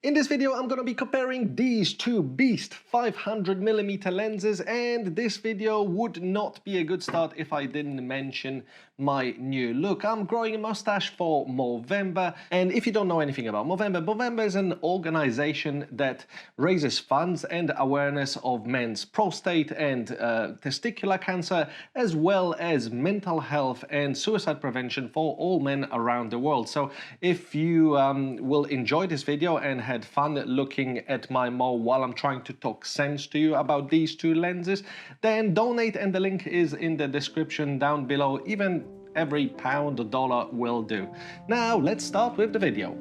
In this video, I'm going to be comparing these two beast 500mm lenses, and this video would not be a good start if I didn't mention my new look. I'm growing a mustache for Movember, and if you don't know anything about Movember, Movember is an organization that raises funds and awareness of men's prostate and testicular cancer, as well as mental health and suicide prevention for all men around the world. So if you will enjoy this video and had fun looking at my Mo while I'm trying to talk sense to you about these two lenses, then donate, and the link is in the description down below. Even every pound or dollar will do. Now let's start with the video.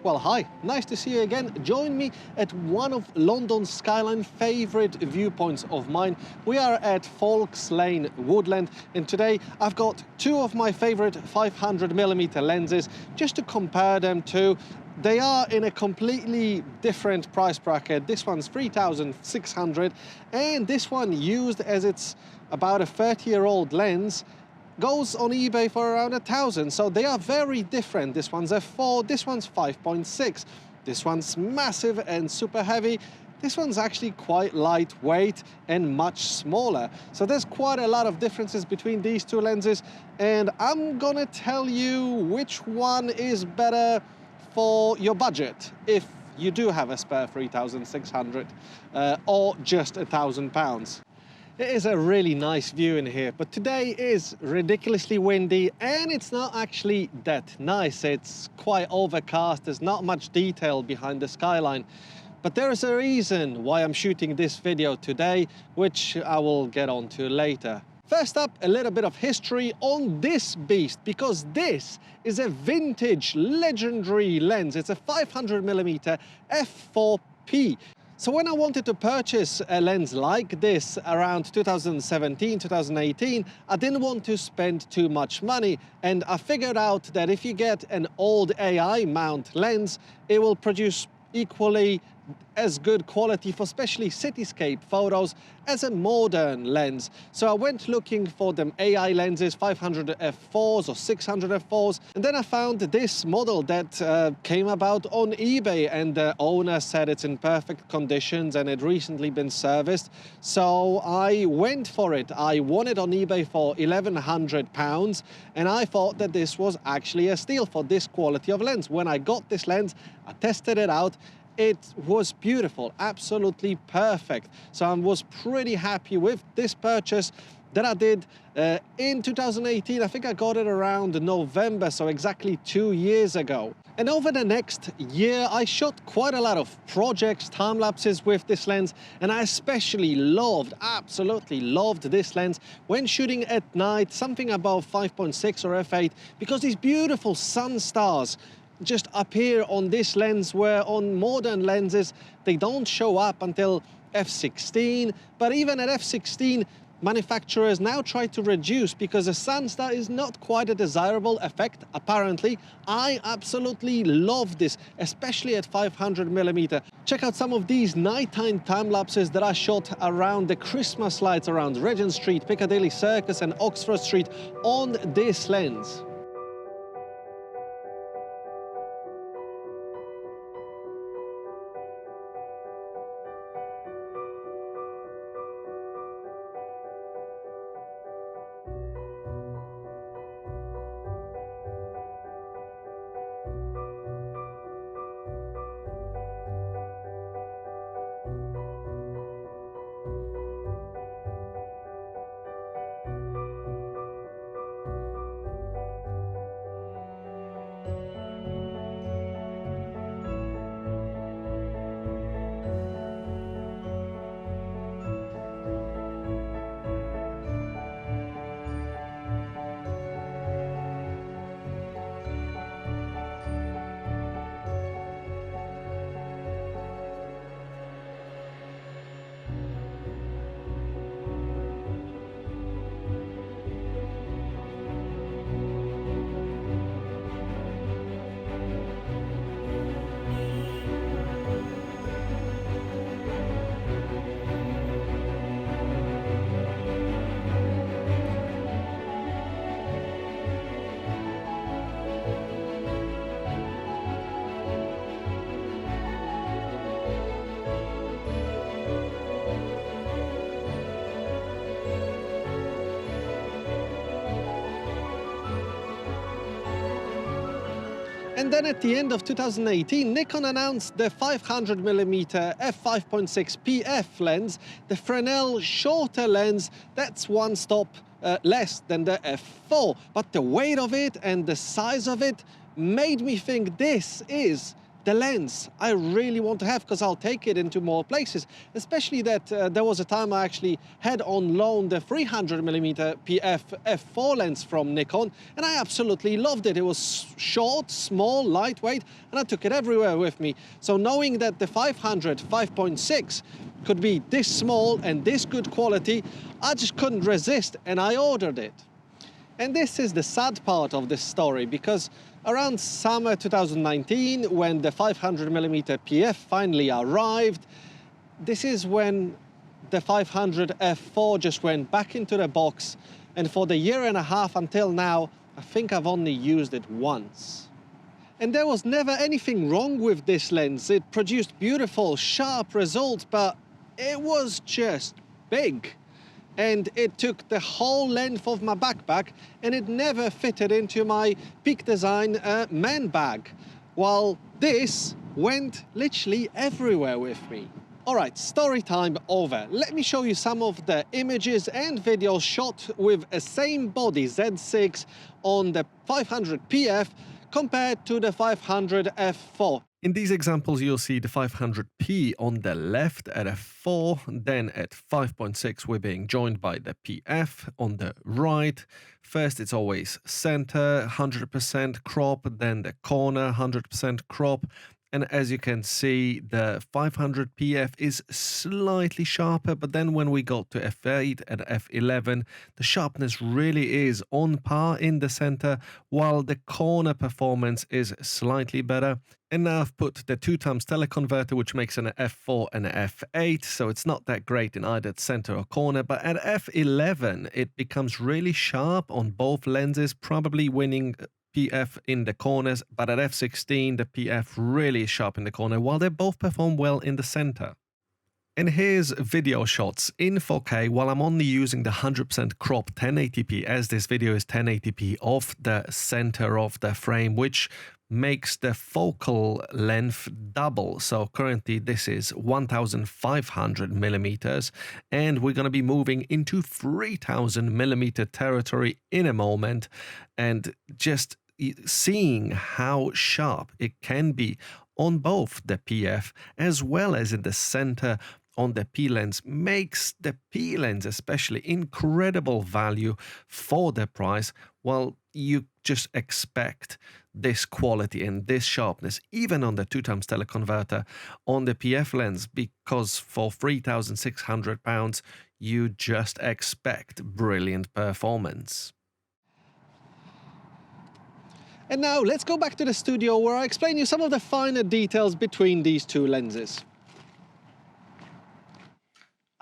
Well, hi, nice to see you again. Join me at one of London's skyline favourite viewpoints of mine. We are at Folks Lane, Woodland, and today I've got two of my favourite 500mm lenses just to compare them to. They are in a completely different price bracket. This one's 3,600, and this one, used as it's about a 30-year-old lens, goes on eBay for around 1,000. So they are very different. This one's f4, this one's 5.6. This one's massive and super heavy. This one's actually quite lightweight and much smaller. So there's quite a lot of differences between these two lenses, and I'm gonna tell you which one is better for your budget if you do have a spare 3,600 or just £1,000. It is a really nice view in here, but today is ridiculously windy and it's not actually that nice. It's quite overcast, there's not much detail behind the skyline. But there is a reason why I'm shooting this video today, which I will get on to later. First up, a little bit of history on this beast, because this is a vintage, legendary lens. It's a 500mm f4P. So when I wanted to purchase a lens like this around 2017, 2018, I didn't want to spend too much money, and I figured out that if you get an old AI mount lens, it will produce equally as good quality for especially cityscape photos as a modern lens. So I went looking for them AI lenses, 500 f4s or 600 f4s, and then I found this model that came about on eBay, and the owner said it's in perfect conditions and it recently been serviced. So I went for it. I won it on eBay for £1,100, and I thought that this was actually a steal for this quality of lens. When I got this lens, I tested it out. It was beautiful, absolutely perfect. So I was pretty happy with this purchase. that I did in 2018. I think I got it around November, so exactly 2 years ago. And over the next year, I shot quite a lot of projects, time lapses with this lens, and I especially absolutely loved this lens when shooting at night, something above 5.6 or f8, because these beautiful sun stars just appear on this lens, where on modern lenses, they don't show up until f16, but even at f16, manufacturers now try to reduce because a sun star is not quite a desirable effect, apparently. I absolutely love this, especially at 500mm. Check out some of these nighttime time lapses that I shot around the Christmas lights around Regent Street, Piccadilly Circus and Oxford Street on this lens. And then at the end of 2018, Nikon announced the 500mm f5.6 PF lens, the Fresnel shorter lens that's one stop less than the f4. But the weight of it and the size of it made me think this is the lens I really want to have, because I'll take it into more places, especially that there was a time I actually had on loan the 300mm PF f4 lens from Nikon, and I absolutely loved it. It was short, small, lightweight, and I took it everywhere with me. So knowing that the 5.6 could be this small and this good quality, I just couldn't resist and I ordered it. And this is the sad part of this story, because around summer 2019, when the 500mm PF finally arrived, this is when the 500 f4 just went back into the box, and for the year and a half until now, I think I've only used it once. And there was never anything wrong with this lens. It produced beautiful, sharp results, but it was just big. And it took the whole length of my backpack, and it never fitted into my Peak Design man bag, while this went literally everywhere with me. All right, story time over. Let me show you some of the images and videos shot with a same body Z6 on the 500 PF compared to the 500 f4. In these examples, you'll see the 500p on the left at f4, then at 5.6 we're being joined by the PF on the right. First it's always center, 100% crop, then the corner, 100% crop. And as you can see, the 500 PF is slightly sharper, but then when we got to f8 and f11, the sharpness really is on par in the center, while the corner performance is slightly better. And now I've put the 2x teleconverter, which makes an f4 and an f8, so it's not that great in either center or corner, but at f11, it becomes really sharp on both lenses, probably winning PF in the corners, but at f16 the PF really is sharp in the corner, while they both perform well in the center. And here's video shots in 4K while I'm only using the 100% crop 1080p, as this video is 1080p of the center of the frame, which makes the focal length double. So currently this is 1500 millimeters, and we're going to be moving into 3000 millimeter territory in a moment, and just seeing how sharp it can be on both the PF as well as in the center on the P lens makes the P lens especially incredible value for the price. Well, you just expect this quality and this sharpness even on the 2x teleconverter on the PF lens, because for £3,600 you just expect brilliant performance. And now let's go back to the studio where I explain you some of the finer details between these two lenses.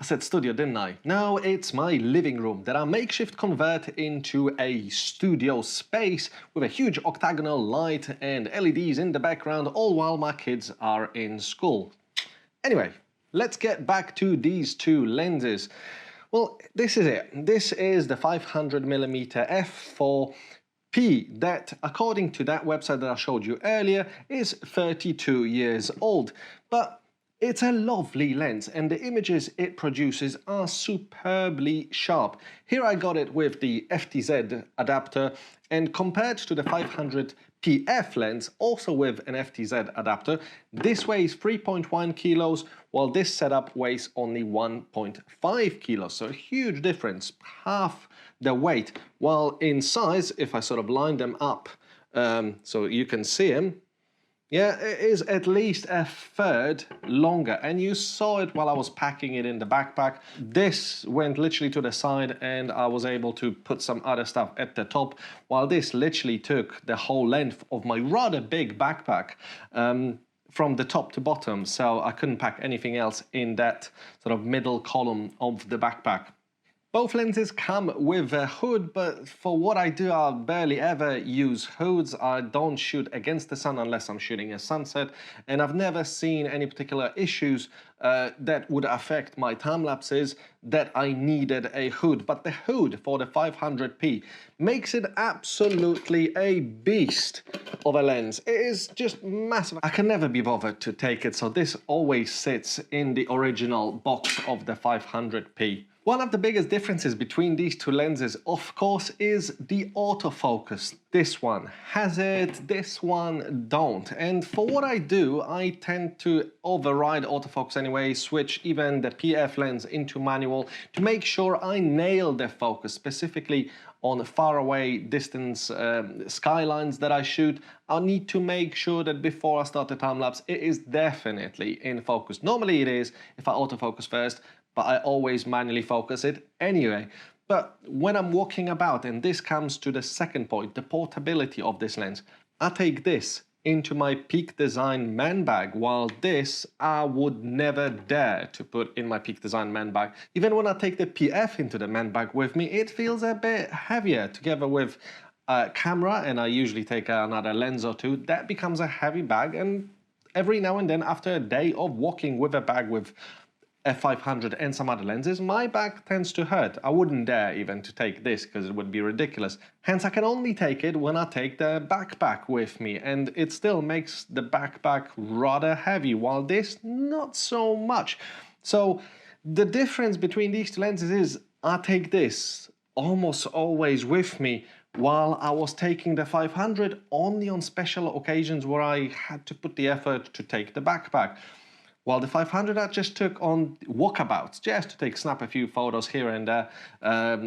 I said studio, didn't I? Now it's my living room that I makeshift convert into a studio space with a huge octagonal light and LEDs in the background, all while my kids are in school. Anyway, let's get back to these two lenses. Well, this is it. This is the 500mm f4P that, according to that website that I showed you earlier, is 32 years old. But it's a lovely lens and the images it produces are superbly sharp. Here I got it with the FTZ adapter, and compared to the 500PF lens, also with an FTZ adapter, this weighs 3.1 kilos, while this setup weighs only 1.5 kilos. So a huge difference, half the weight. While in size, if I sort of line them up so you can see them, yeah, it is at least a third longer, and you saw it while I was packing it in the backpack. This went literally to the side and I was able to put some other stuff at the top, while this literally took the whole length of my rather big backpack from the top to bottom, so I couldn't pack anything else in that sort of middle column of the backpack. Both lenses come with a hood, but for what I do, I barely ever use hoods. I don't shoot against the sun unless I'm shooting a sunset, and I've never seen any particular issues that would affect my time lapses that I needed a hood. But the hood for the 500p makes it absolutely a beast of a lens. It is just massive. I can never be bothered to take it, so this always sits in the original box of the 500p. One of the biggest differences between these two lenses, of course, is the autofocus. This one has it, this one don't. And for what I do, I tend to override autofocus anyway, switch even the PF lens into manual to make sure I nail the focus, specifically on faraway distance skylines that I shoot. I need to make sure that before I start the time lapse, it is definitely in focus. Normally it is if I autofocus first, but I always manually focus it anyway. But when I'm walking about, and this comes to the second point, the portability of this lens, I take this into my Peak Design man bag, while this I would never dare to put in my Peak Design man bag. Even when I take the PF into the man bag with me, it feels a bit heavier together with a camera, and I usually take another lens or two. That becomes a heavy bag, and every now and then after a day of walking with a bag with f500 and some other lenses, my back tends to hurt. I wouldn't dare even to take this because it would be ridiculous. Hence I can only take it when I take the backpack with me, and it still makes the backpack rather heavy, while this not so much. So the difference between these two lenses is I take this almost always with me, while I was taking the 500 only on special occasions where I had to put the effort to take the backpack. While the 500 I just took on walkabouts, just to snap a few photos here and there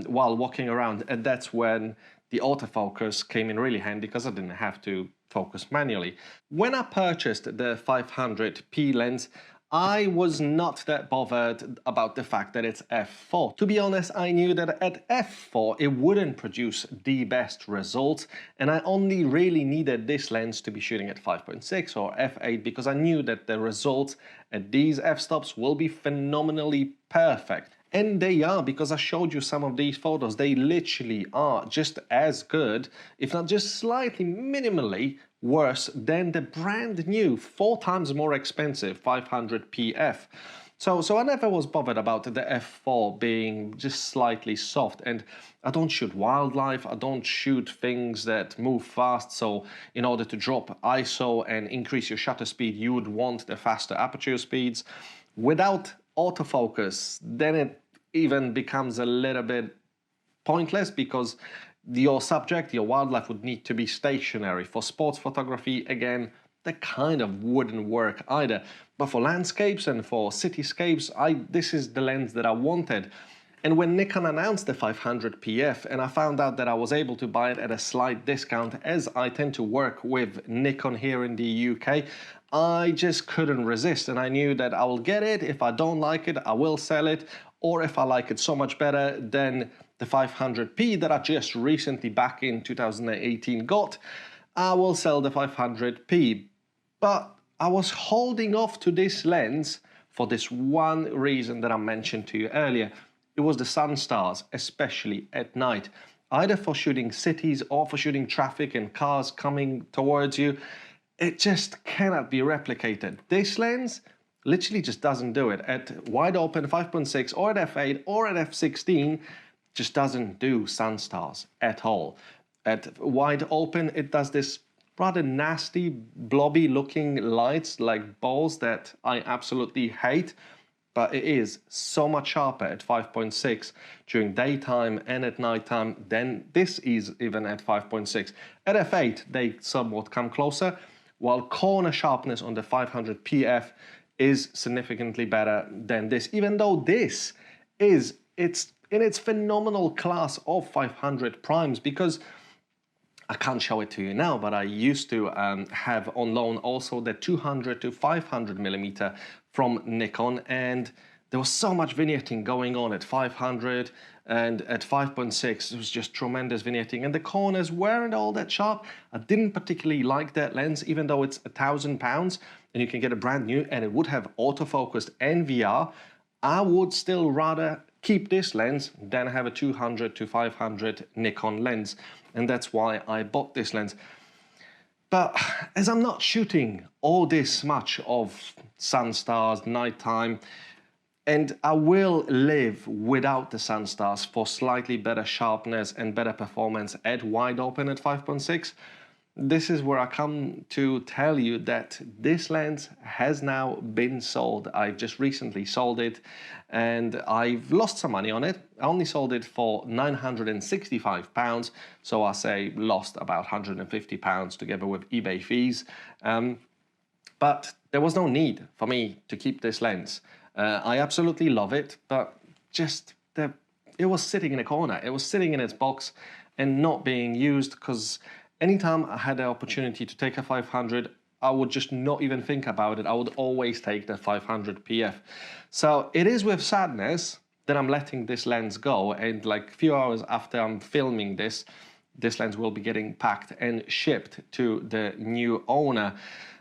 while walking around, and that's when the autofocus came in really handy because I didn't have to focus manually. When I purchased the 500p lens, I was not that bothered about the fact that it's f4. To be honest, I knew that at f4 it wouldn't produce the best results, and I only really needed this lens to be shooting at 5.6 or f8 because I knew that the results at these f-stops will be phenomenally perfect. And they are, because I showed you some of these photos. They literally are just as good, if not just slightly minimally worse than the brand new, 4 times more expensive 500PF. So I never was bothered about the f4 being just slightly soft, and I don't shoot wildlife, I don't shoot things that move fast, so in order to drop ISO and increase your shutter speed, you would want the faster aperture speeds. Without autofocus, then it even becomes a little bit pointless, because your subject, your wildlife, would need to be stationary. For sports photography, again, that kind of wouldn't work either. But for landscapes and for cityscapes, this is the lens that I wanted. And when Nikon announced the 500 PF, and I found out that I was able to buy it at a slight discount, as I tend to work with Nikon here in the UK, I just couldn't resist, and I knew that I will get it. If I don't like it, I will sell it, or if I like it so much better than the 500p that I just recently, back in 2018, got, I will sell the 500p. But I was holding off to this lens for this one reason that I mentioned to you earlier. It was the sun stars, especially at night, either for shooting cities or for shooting traffic and cars coming towards you. It just cannot be replicated. This lens literally just doesn't do it. At wide open 5.6 or at f8 or at f16, just doesn't do sun stars at all. At wide open, it does this rather nasty, blobby looking lights like balls that I absolutely hate, but it is so much sharper at 5.6 during daytime and at nighttime than this is even at 5.6. At f8, they somewhat come closer, while corner sharpness on the 500 PF is significantly better than this, even though this is it's in its phenomenal class of 500 primes, because I can't show it to you now, but I used to have on loan also the 200 to 500 millimeter from Nikon, and there was so much vignetting going on at 500, and at 5.6 it was just tremendous vignetting, and the corners weren't all that sharp. I didn't particularly like that lens, even though it's £1,000 and you can get a brand new and it would have autofocused and VR. I would still rather keep this lens than have a 200 to 500 Nikon lens, and that's why I bought this lens. But as I'm not shooting all this much of sun stars, nighttime, and I will live without the sun stars for slightly better sharpness and better performance at wide open at 5.6, this is where I come to tell you that this lens has now been sold. I've just recently sold it and I've lost some money on it. I only sold it for £965, so I say lost about £150 together with eBay fees. But there was no need for me to keep this lens. I absolutely love it, but just it was sitting in a corner. It was sitting in its box and not being used, because anytime I had the opportunity to take a 500, I would just not even think about it. I would always take the 500 PF. So it is with sadness that I'm letting this lens go, and like a few hours after I'm filming this lens will be getting packed and shipped to the new owner.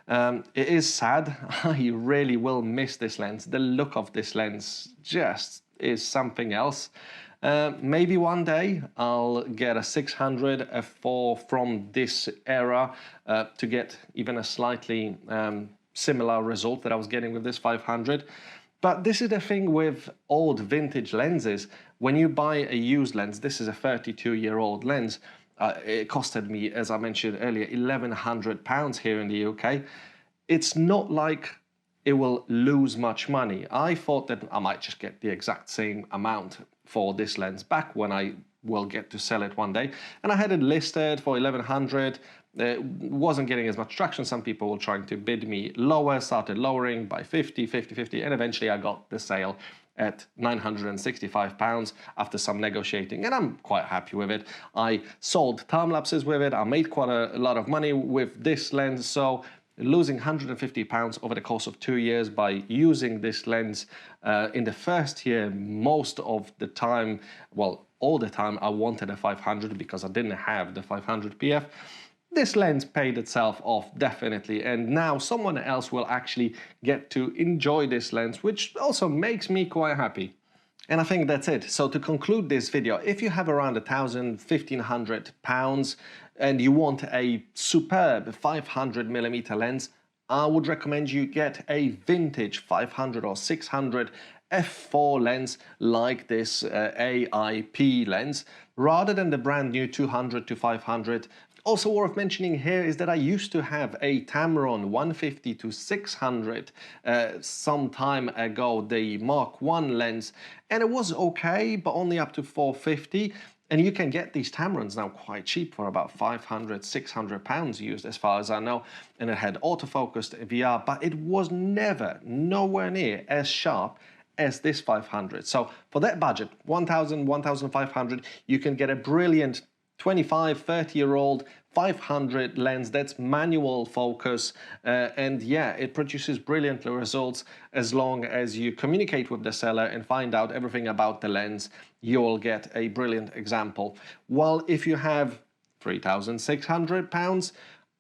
It is sad. I really will miss this lens. The look of this lens just is something else. Maybe one day I'll get a 600 f4 from this era to get even a slightly similar result that I was getting with this 500. But this is the thing with old vintage lenses. When you buy a used lens, this is a 32-year-old lens. It costed me, as I mentioned earlier, £1,100 here in the UK. It's not like it will lose much money. I thought that I might just get the exact same amount for this lens back when I will get to sell it one day. And I had it listed for 1,100. Wasn't getting as much traction. Some people were trying to bid me lower, started lowering by 50, 50, 50, and eventually I got the sale at £965 after some negotiating, and I'm quite happy with it. I sold time lapses with it. I made quite a lot of money with this lens, so losing £150 over the course of 2 years by using this lens in the first year, most of the time, well, all the time, I wanted a 500 because I didn't have the 500 PF. This lens paid itself off, definitely, and now someone else will actually get to enjoy this lens, which also makes me quite happy. And I think that's it. So to conclude this video, if you have around £1,000, £1,500 and you want a superb 500mm lens, I would recommend you get a vintage 500 or 600 f4 lens like this AIP lens rather than the brand new 200 to 500. Also worth mentioning here is that I used to have a Tamron 150 to 600 some time ago, the Mark I lens, and it was okay, but only up to 450. And you can get these Tamrons now quite cheap for about 500, 600 pounds used as far as I know. And it had autofocused VR, but it was never, nowhere near as sharp as this 500. So for that budget, 1,000, 1,500, you can get a brilliant 25, 30-year-old 500 lens that's manual focus, and yeah, it produces brilliant results as long as you communicate with the seller and find out everything about the lens. You'll get a brilliant example. While if you have £3,600,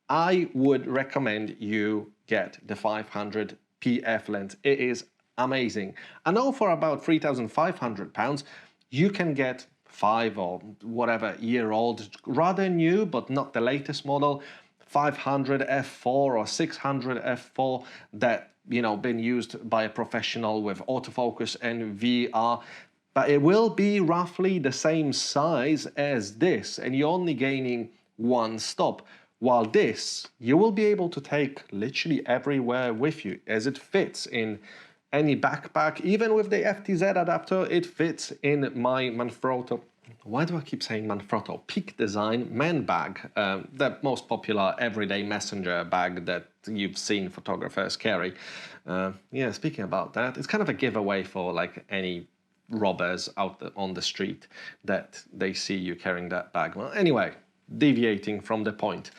I would recommend you get the 500 PF lens. It is amazing. I know for about £3,500 you can get 5 or whatever year old, rather new but not the latest model, 500 f4 or 600 f4 that, you know, been used by a professional with autofocus and VR. But it will be roughly the same size as this, and you're only gaining one stop. While this, you will be able to take literally everywhere with you, as it fits in any backpack. Even with the FTZ adapter, it fits in my Manfrotto. Why do I keep saying Manfrotto? Peak Design man bag, the most popular everyday messenger bag that you've seen photographers carry. Yeah, speaking about that, it's kind of a giveaway for like any robbers out on the street that they see you carrying that bag. Well, anyway, deviating from the point.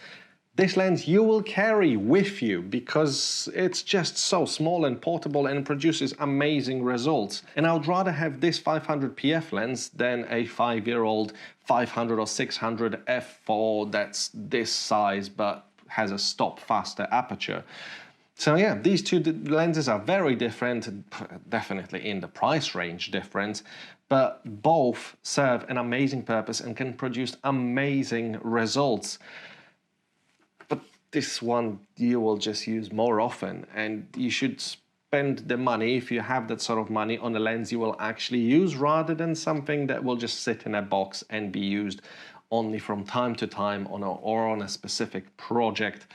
This lens you will carry with you because it's just so small and portable and produces amazing results. And I would rather have this 500 PF lens than a 5-year-old 500 or 600 f4 that's this size but has a stop faster aperture. So yeah, these two lenses are very different, definitely in the price range difference, but both serve an amazing purpose and can produce amazing results. But this one you will just use more often, and you should spend the money, if you have that sort of money, on a lens you will actually use rather than something that will just sit in a box and be used only from time to time on a specific project.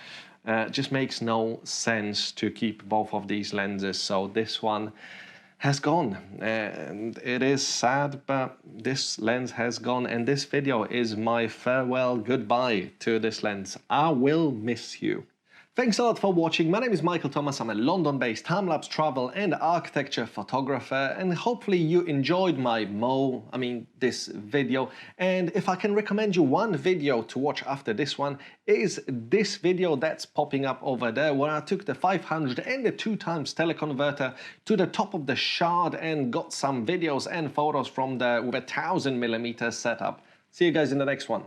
Just makes no sense to keep both of these lenses. So this one has gone, and it is sad, but this lens has gone, and this video is my farewell goodbye to this lens. I will miss you. Thanks a lot for watching. My name is Michael Thomas. I'm a London-based time-lapse travel and architecture photographer, and hopefully you enjoyed this video. And if I can recommend you one video to watch after this one, is this video that's popping up over there, where I took the 500 and the 2x teleconverter to the top of the Shard and got some videos and photos from there with a 1000mm setup. See you guys in the next one.